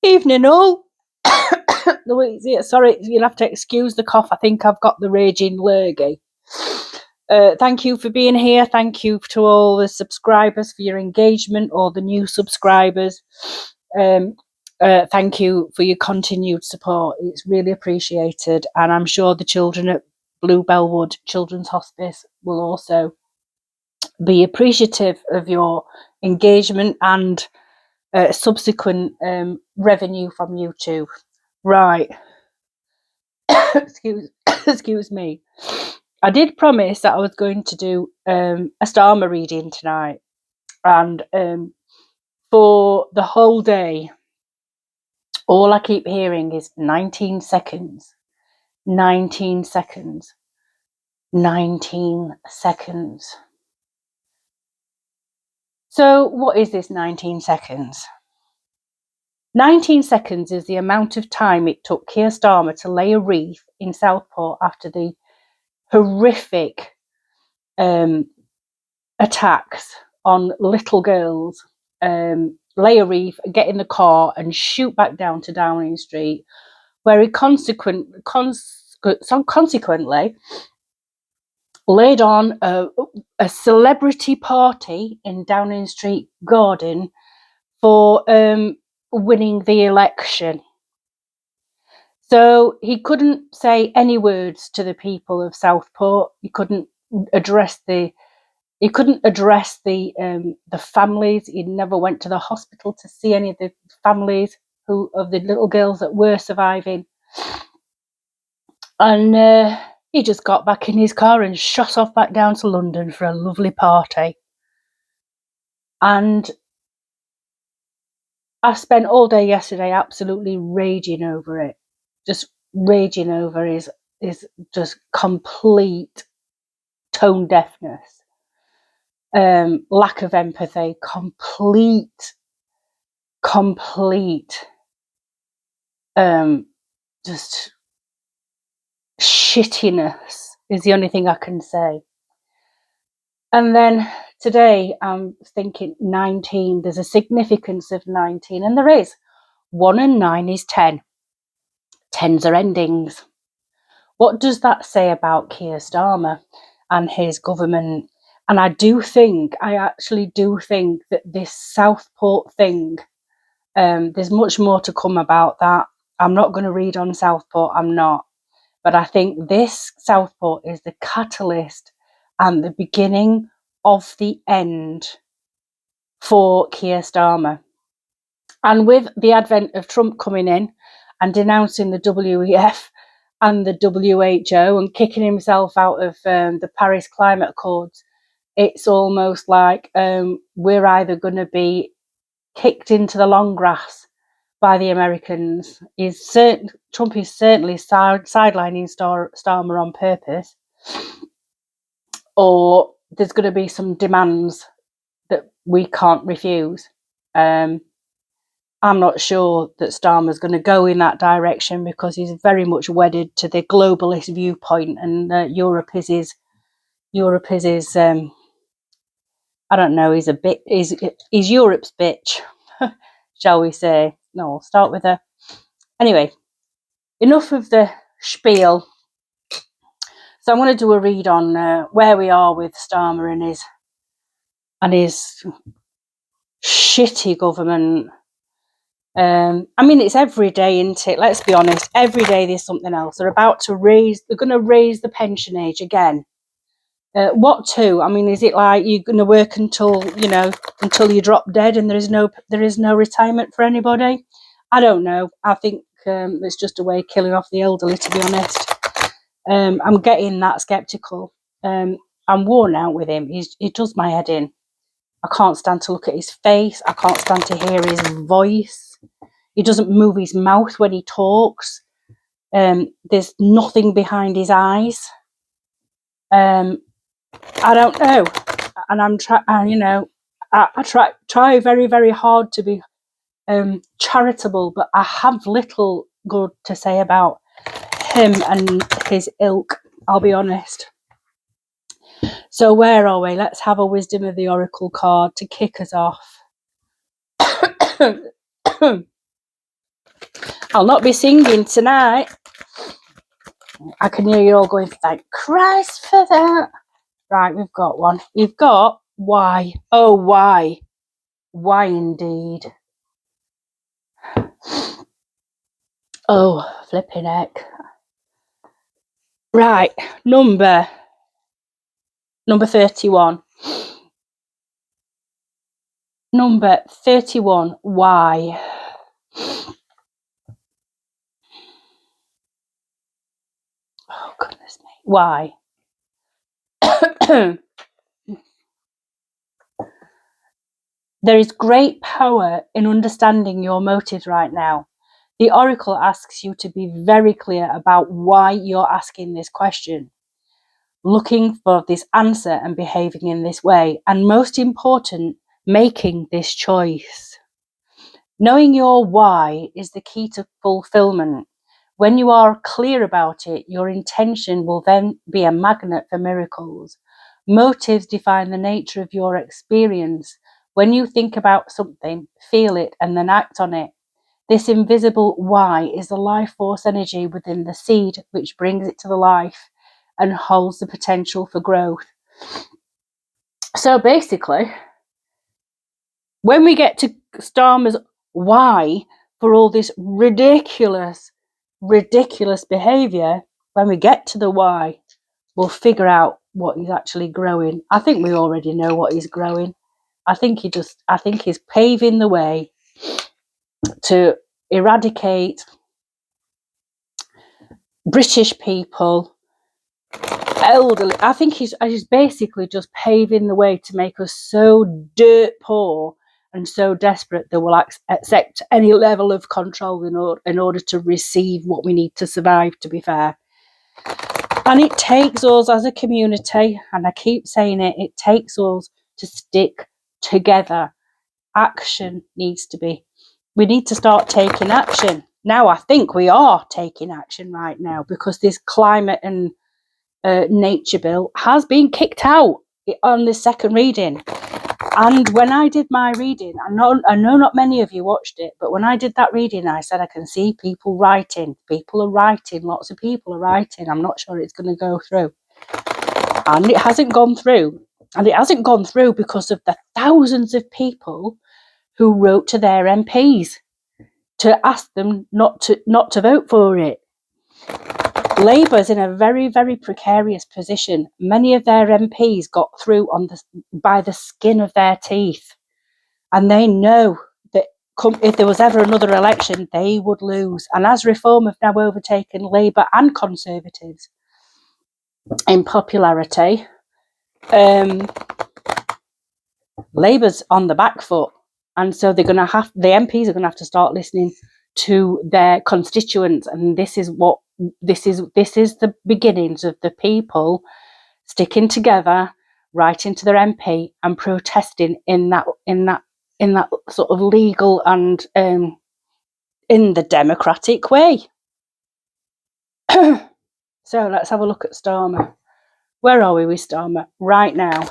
Evening all. Sorry, you'll have to excuse the cough. I think I've got the raging lurgy. Thank you for being here. Thank you to all the subscribers for your engagement, or the new subscribers. Thank you for your continued support. It's really appreciated. And I'm sure the children at Bluebellwood Children's Hospice will also be appreciative of your engagement and subsequent revenue from YouTube. Right. excuse me. I did promise that I was going to do a Starmer reading tonight, and for the whole day, all I keep hearing is 19 seconds, 19 seconds, 19 seconds. So what is this 19 seconds? 19 seconds is the amount of time it took Kier Starmer to lay a wreath in Southport after the horrific attacks on little girls. Lay a wreath, get in the car and shoot back down to Downing Street, where he consequently laid on a celebrity party in Downing Street Garden for winning the election. So he couldn't say any words to the people of Southport. He couldn't address the families. He never went to the hospital to see any of the families of the little girls that were surviving. And he just got back in his car and shot off back down to London for a lovely party. And I spent all day yesterday absolutely raging over it. Just raging over his just complete tone deafness, lack of empathy, complete just shittiness is the only thing I can say. And then today I'm thinking 19, there's a significance of 19, and there is. 1 and 9 is 10. 10s are endings. What does that say about Kier Starmer and his government? And I actually do think that this Southport thing, there's much more to come about that. I'm not going to read on Southport, I'm not. But I think this Southport is the catalyst and the beginning of the end for Kier Starmer. And with the advent of Trump coming in and denouncing the WEF and the WHO and kicking himself out of the Paris Climate Accords, it's almost like we're either going to be kicked into the long grass by the Americans. Trump is certainly sidelining Starmer on purpose, or there's going to be some demands that we can't refuse. I'm not sure that Starmer's going to go in that direction, because he's very much wedded to the globalist viewpoint, and Europe is his. I don't know. He's Europe's bitch, shall we say? No, I'll start with a. Anyway, enough of the spiel. So I want to do a read on where we are with Starmer and his shitty government. I mean, it's every day, isn't it? Let's be honest. Every day there's something else. They're going to raise the pension age again. What to? I mean, is it like you're going to work until you drop dead and there is no retirement for anybody? I don't know. I think it's just a way of killing off the elderly, to be honest. I'm getting that sceptical. I'm worn out with him. He does my head in. I can't stand to look at his face. I can't stand to hear his voice. He doesn't move his mouth when he talks. There's nothing behind his eyes. I don't know, and I'm I try very, very hard to be charitable, but I have little good to say about him and his ilk, I'll be honest. So where are we? Let's have a Wisdom of the Oracle card to kick us off. I'll not be singing tonight. I can hear you all going, thank Christ for that. Right, we've got one. You've got why. Oh, why? Why indeed? Oh, flipping heck. Right, number 31. Number 31, why? Oh, goodness me. Why? There is great power in understanding your motives right now. The oracle asks you to be very clear about why you're asking this question, looking for this answer and behaving in this way, and most important, making this choice. Knowing your why is the key to fulfillment. When you are clear about it, your intention will then be a magnet for miracles. Motives define the nature of your experience. When you think about something, feel it, and then act on it. This invisible why is the life force energy within the seed which brings it to the life and holds the potential for growth. So basically, when we get to Starmer's why for all this ridiculous behaviour, when we get to the why, we'll figure out what he's actually growing. I think we already know what he's growing. I think he's paving the way to eradicate British people, elderly. I think he's basically just paving the way to make us so dirt poor and so desperate that we'll accept any level of control in order to receive what we need to survive, to be fair. And it takes us as a community, and I keep saying it, it takes us to stick together. Action needs to be. We need to start taking action. Now, I think we are taking action right now because this climate and nature bill has been kicked out on the second reading. And when I did my reading, I know not many of you watched it, but when I did that reading, I said I can see people writing. People are writing. Lots of people are writing. I'm not sure it's going to go through. And it hasn't gone through. And it hasn't gone through because of the thousands of people who wrote to their MPs to ask them not to vote for it. Labour's in a very, very precarious position. Many of their MPs got through by the skin of their teeth. And they know that if there was ever another election, they would lose. And as Reform have now overtaken Labour and Conservatives in popularity, Labour's on the back foot. And so the MPs are going to have to start listening to their constituents. And this is the beginnings of the people sticking together, writing to their MP and protesting in that sort of legal and in the democratic way. So let's have a look at Starmer. Where are we with Starmer right now?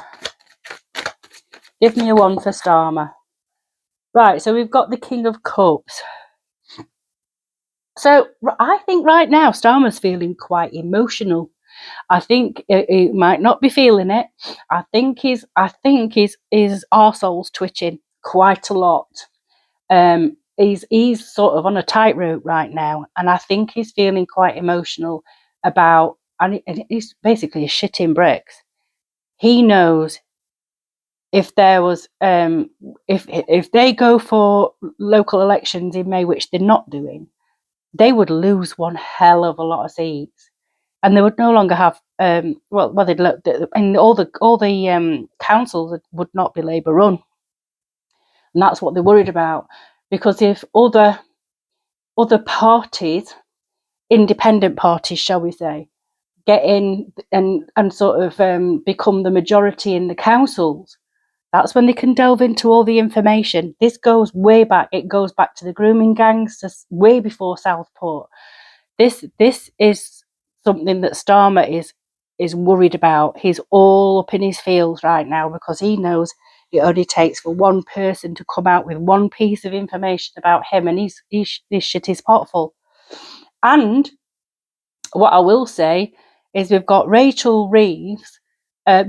Give me a 1 for Starmer. Right, so we've got the King of Cups. So I think right now Starmer's feeling quite emotional. I think he might not be feeling it. I think his arsehole's twitching quite a lot. He's sort of on a tightrope right now, and I think he's feeling quite emotional about, and he's basically shitting bricks. He knows if there was if they go for local elections in May, which they're not doing, they would lose one hell of a lot of seats, and they would no longer have and all the councils would not be Labour run, and that's what they're worried about. Because if other parties, independent parties, shall we say, get in and sort of become the majority in the councils, that's when they can delve into all the information. This goes way back. It goes back to the grooming gangs, way before Southport. This is something that Starmer is worried about. He's all up in his feels right now because he knows it only takes for one person to come out with one piece of information about him, and he's shit his pot full. And what I will say is we've got Rachel Reeves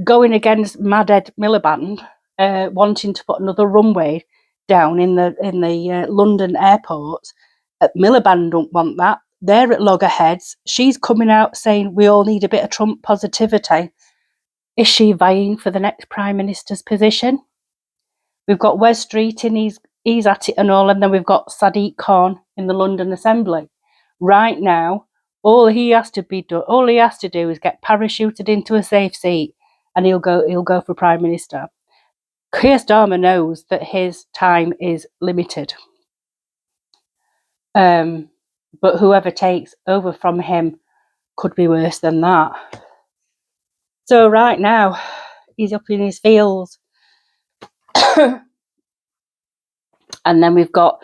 going against Mad Ed Miliband, wanting to put another runway down in the London airport. Miliband don't want that. They're at loggerheads. She's coming out saying we all need a bit of Trump positivity. Is she vying for the next Prime Minister's position? We've got Wes Street and he's at it and all, and then we've got Sadiq Khan in the London Assembly. Right now, all he has to do is get parachuted into a safe seat, and he'll go for Prime Minister. Kier Starmer knows that his time is limited. But whoever takes over from him could be worse than that. So right now, he's up in his feels. And then we've got,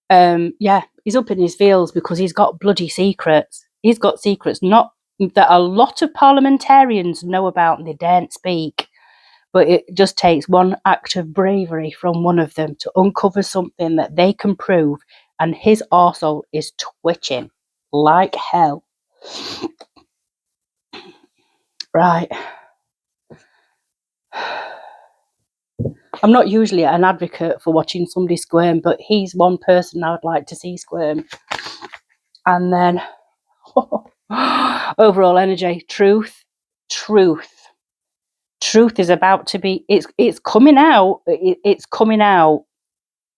he's up in his feels because he's got bloody secrets. He's got secrets not that a lot of parliamentarians know about and they daren't speak. But it just takes one act of bravery from one of them to uncover something that they can prove, and his arsehole is twitching like hell. Right. I'm not usually an advocate for watching somebody squirm, but he's one person I would like to see squirm. And then overall energy, truth is about to be, it's coming out. It's coming out.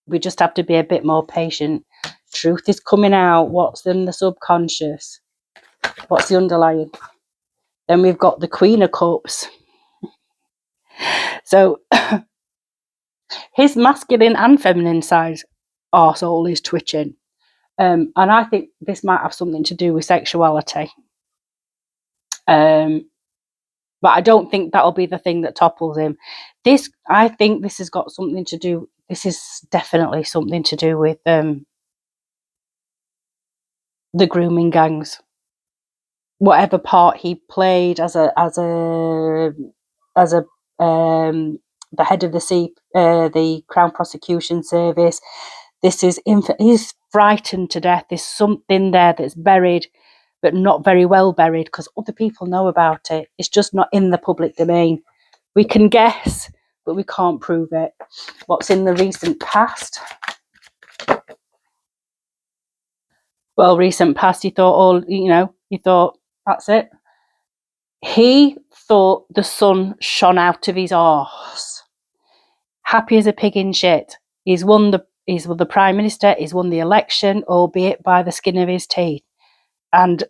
We just have to be a bit more patient. Truth is coming out. What's in the subconscious? What's the underlying? Then we've got the Queen of Cups. So his masculine and feminine side arsehole is twitching. And I think this might have something to do with sexuality. But I don't think that'll be the thing that topples him. I think this has got something to do. This is definitely something to do with the grooming gangs. Whatever part he played as the head of the Crown Prosecution Service. He's frightened to death. There's something there that's buried, but not very well buried, because other people know about it. It's just not in the public domain. We can guess, but we can't prove it. What's in the recent past? Well, recent past, he thought, that's it. He thought the sun shone out of his arse. Happy as a pig in shit. He's won the Prime Minister, he's won the election, albeit by the skin of his teeth. And,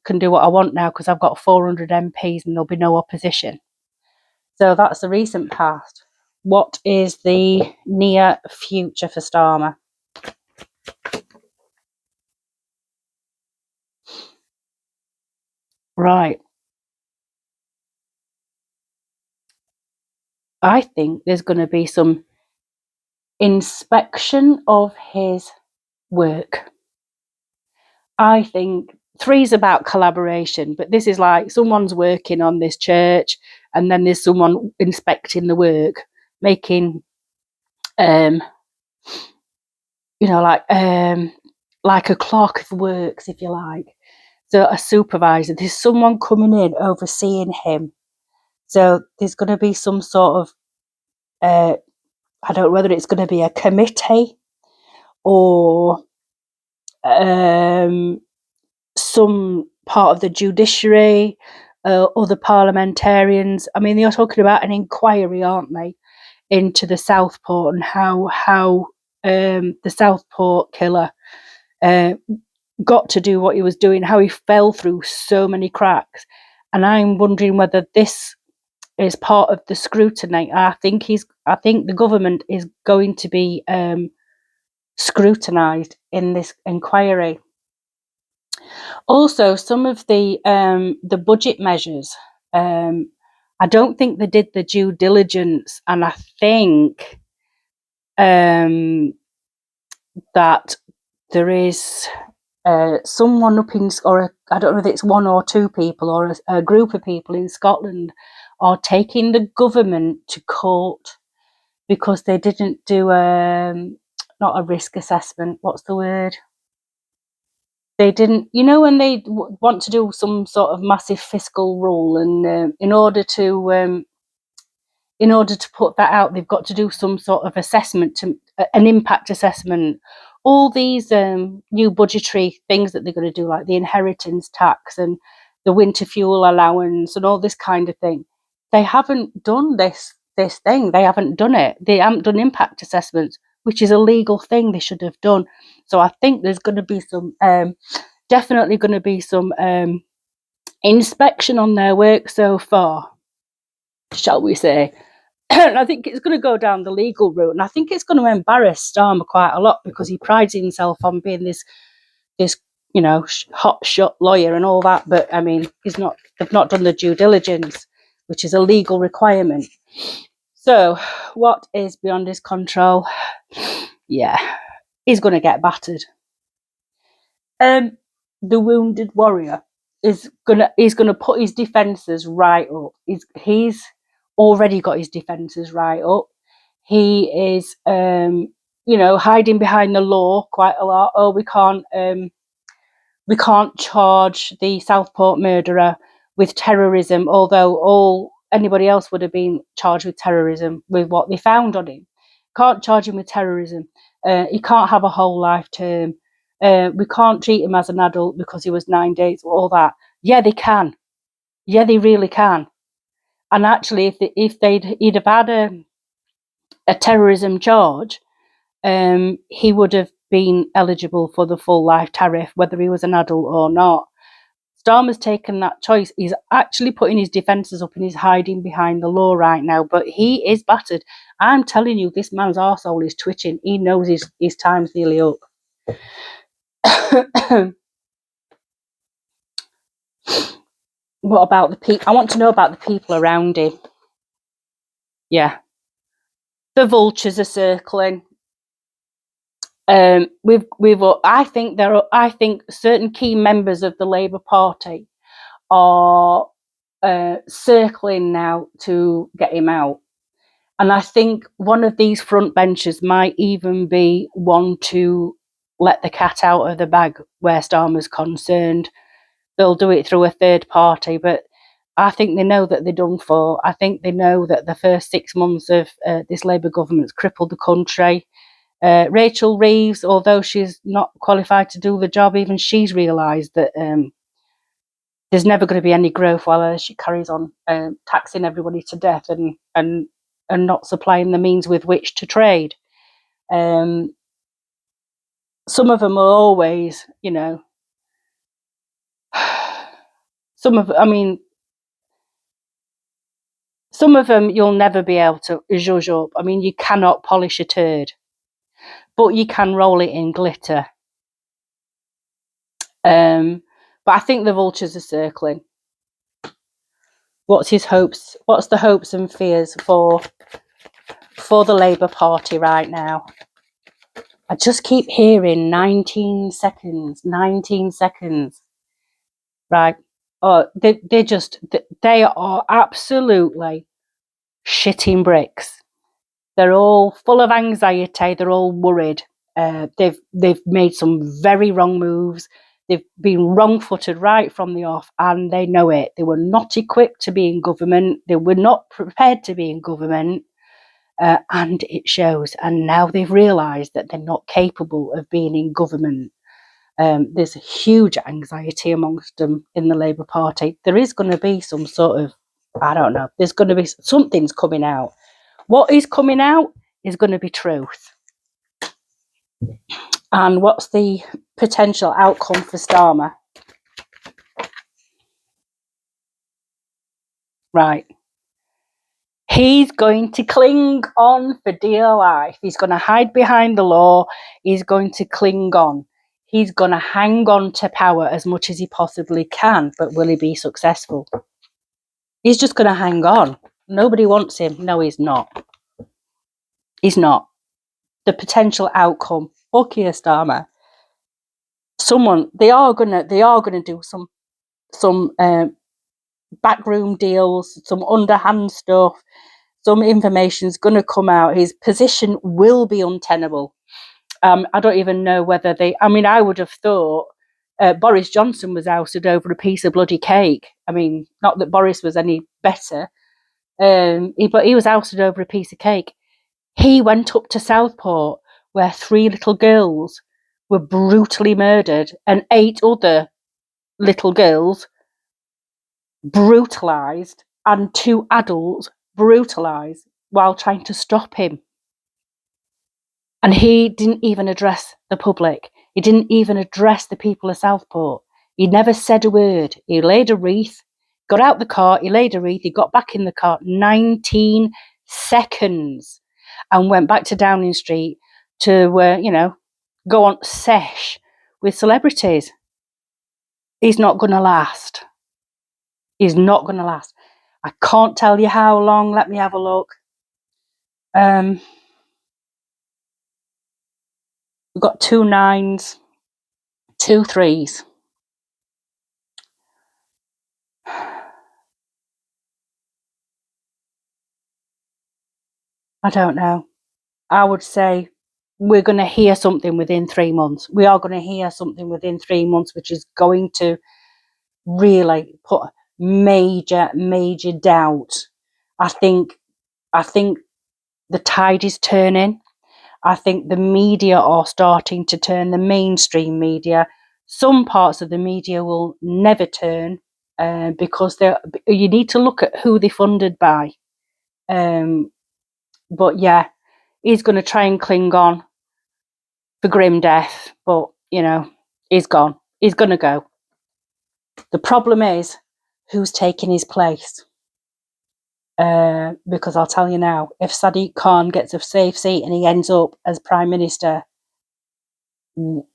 can do what I want now because I've got 400 MPs and there'll be no opposition. So that's the recent past. What is the near future for Starmer? Right. I think there's going to be some inspection of his work. I think 3's about collaboration, but this is like someone's working on this church and then there's someone inspecting the work, making, like a clerk of works, if you like. So a supervisor, there's someone coming in overseeing him. So there's going to be some sort of, I don't know whether it's going to be a committee or some part of the judiciary, other parliamentarians. I mean, they're talking about an inquiry, aren't they, into the Southport and how the Southport killer got to do what he was doing, how he fell through so many cracks. And I'm wondering whether this is part of the scrutiny. I think the government is going to be scrutinised in this inquiry. Also, some of the budget measures, I don't think they did the due diligence, and I think that there is someone up in, or I don't know if it's one or two people or a group of people in Scotland are taking the government to court because they didn't do not a risk assessment. What's the word? They didn't, when they want to do some sort of massive fiscal rule, and in order to put that out, they've got to do some sort of assessment, an impact assessment. All these new budgetary things that they're going to do, like the inheritance tax and the winter fuel allowance and all this kind of thing, they haven't done this thing. They haven't done it. They haven't done impact assessments, which is a legal thing they should have done. So I think there's going to be some, definitely going to be some inspection on their work so far, shall we say. And I think it's going to go down the legal route, and I think it's going to embarrass Starmer quite a lot, because he prides himself on being this hot shot lawyer and all that. But I mean, they've not done the due diligence, which is a legal requirement. So what is beyond his control? Yeah, he's going to get battered. The wounded warrior is gonna put his defences right up. He's already got his defences right up. He is hiding behind the law quite a lot. Oh, we can't charge the Southport murderer with terrorism, although anybody else would have been charged with terrorism with what they found on him. Can't charge him with terrorism. He can't have a whole life term. We can't treat him as an adult because he was 9 days, all that. Yeah, they can. Yeah, they really can. And actually, if he'd have had a terrorism charge, he would have been eligible for the full life tariff, whether he was an adult or not. Starmer's taken that choice. He's actually putting his defences up, and he's hiding behind the law right now. But he is battered. I'm telling you, this man's arsehole is twitching. He knows his time's nearly up. What about the people? I want to know about the people around him. Yeah. The vultures are circling. I think certain key members of the Labour Party are circling now to get him out. And I think one of these front benchers might even be one to let the cat out of the bag where Starmer's concerned. They'll do it through a third party, but I think they know that they're done for. I think they know that the first 6 months of this Labour government's crippled the country. Rachel Reeves, although she's not qualified to do the job, even she's realised that there's never going to be any growth while she carries on taxing everybody to death and not supplying the means with which to trade. Some of them are always, some of them you'll never be able to zhuzh up. I mean, you cannot polish a turd, but you can roll it in glitter. But I think the vultures are circling. What's the hopes and fears for the Labour Party right now? I just keep hearing 19 seconds. Right. Oh, they are absolutely shitting bricks. They're all full of anxiety. They're all worried. They've made some very wrong moves. They've been wrong-footed right from the off, and they know it. They were not equipped to be in government. They were not prepared to be in government, and it shows. And now they've realised that they're not capable of being in government. There's a huge anxiety amongst them in the Labour Party. There is going to be some sort of, I don't know, there's going to be something's coming out. What is coming out is going to be truth. And what's the potential outcome for Starmer? Right. He's going to cling on for dear life. He's going to hide behind the law. He's going to cling on. He's going to hang on to power as much as he possibly can. But will he be successful? He's just going to hang on. Nobody wants him. No, he's not. He's not. The potential outcome for Kier Starmer. They are gonna do some backroom deals, some underhand stuff, some information is going to come out. His position will be untenable. I don't even know whether I would have thought Boris Johnson was ousted over a piece of bloody cake. I mean, not that Boris was any better, but he was ousted over a piece of cake. He went up to Southport, where 3 little girls were brutally murdered and 8 other little girls brutalised and 2 adults brutalised while trying to stop him. And he didn't even address the public. He didn't even address the people of Southport. He never said a word. He laid a wreath, got out the car, he laid a wreath, he got back in the car 19 seconds and went back to Downing Street to, go on sesh with celebrities. He's not going to last. He's not going to last. I can't tell you how long. Let me have a look. We've got 2 9s, 2 3s. I don't know. I would say we're going to hear something within 3 months. We are going to hear something within 3 months, which is going to really put major doubt. I think the tide is turning. I think the media are starting to turn, the mainstream media. Some parts of the media will never turn because you need to look at who they're funded by. But yeah, he's going to try and cling on for grim death, but he's gone. He's going to go. The problem is who's taking his place. Because I'll tell you now, if Sadiq Khan gets a safe seat and he ends up as Prime Minister, don't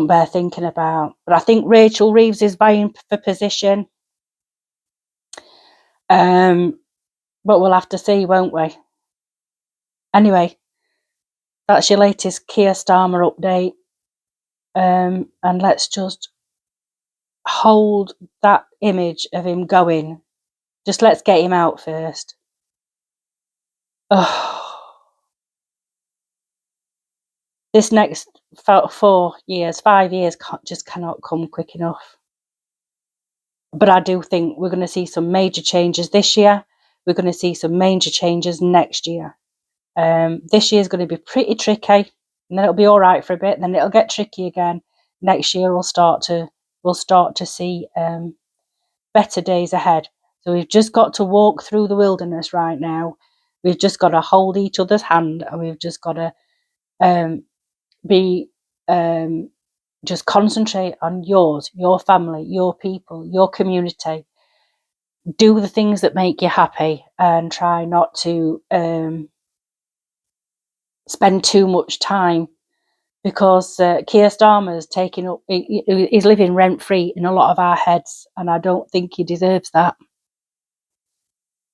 bear thinking about. But I think Rachel Reeves is vying for position. But we'll have to see, won't we? Anyway, that's your latest Kier Starmer update. And let's just hold that image of him going. Just let's get him out first. This next 5 years just cannot come quick enough. But I do think we're going to see some major changes this year. We're going to see some major changes next year. This year is going to be pretty tricky, and then it'll be all right for a bit. Then it'll get tricky again. Next year we'll start to see better days ahead. So we've just got to walk through the wilderness right now. We've just got to hold each other's hand, and we've just got to just concentrate on yours, your family, your people, your community. Do the things that make you happy, and try not to spend too much time, because Kier Starmer's he's living rent free in a lot of our heads, and I don't think he deserves that.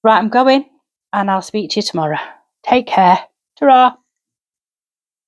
Right, I'm going, and I'll speak to you tomorrow. Take care. Ta-ra.